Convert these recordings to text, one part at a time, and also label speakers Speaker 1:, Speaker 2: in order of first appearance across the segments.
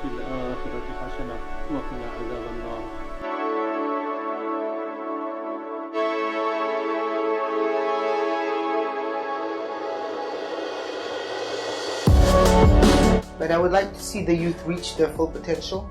Speaker 1: وفي الآخرة حسنة وقنا عذاب النار.
Speaker 2: But I would like to see the youth reach their full potential.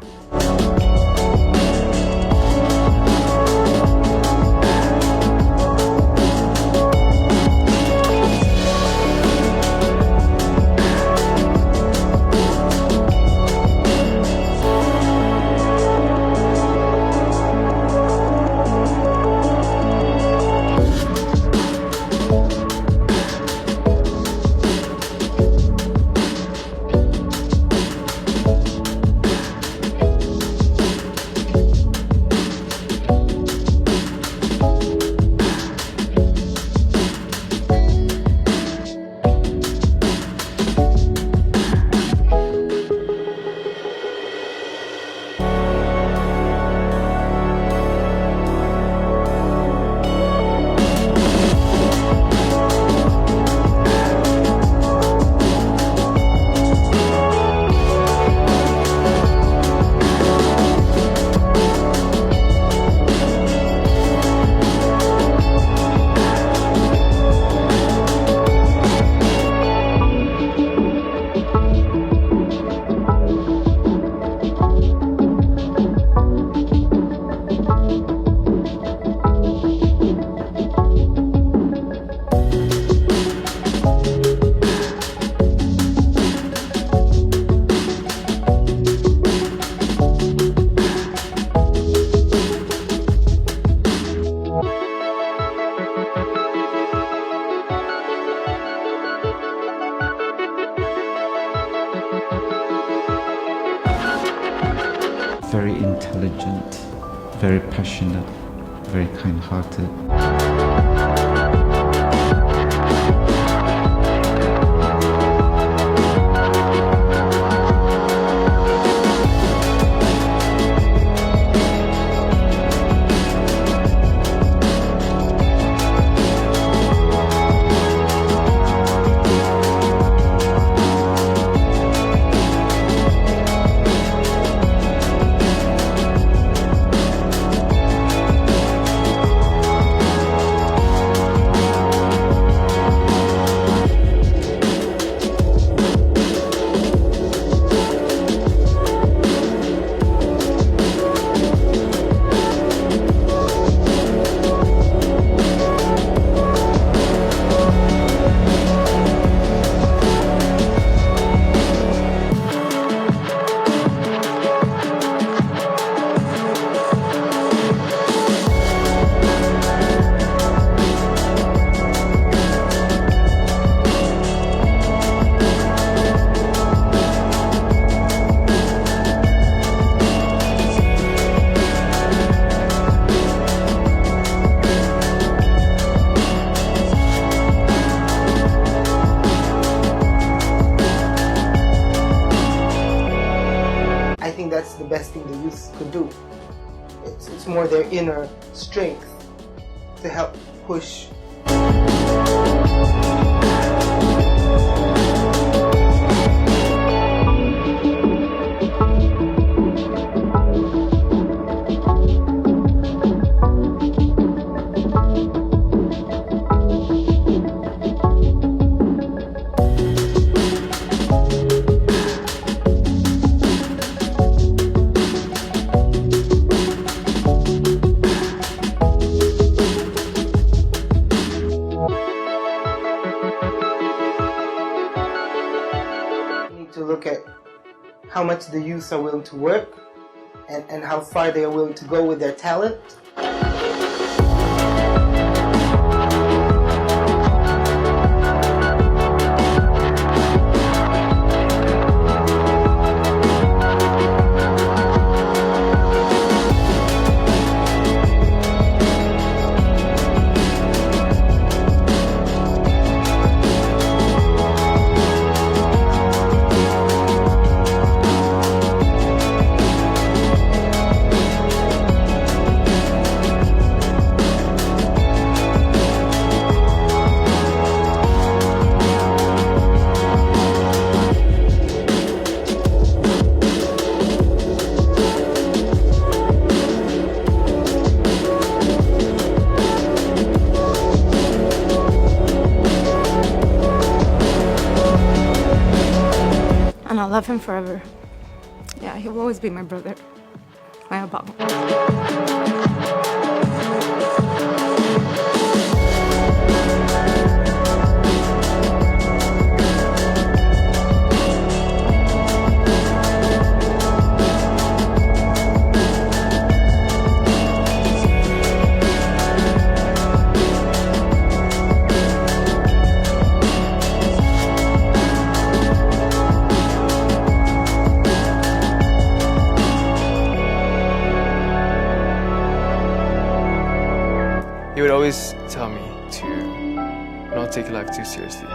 Speaker 3: Very intelligent, very passionate, very kind-hearted.
Speaker 2: I think that's the best thing the youth could do. It's more their inner strength to help push. To look at how much the youth are willing to work and how far they are willing to go with their talent.
Speaker 4: love him forever. Yeah, he will always be my brother. My abang.
Speaker 5: He would always tell me to not take life too seriously.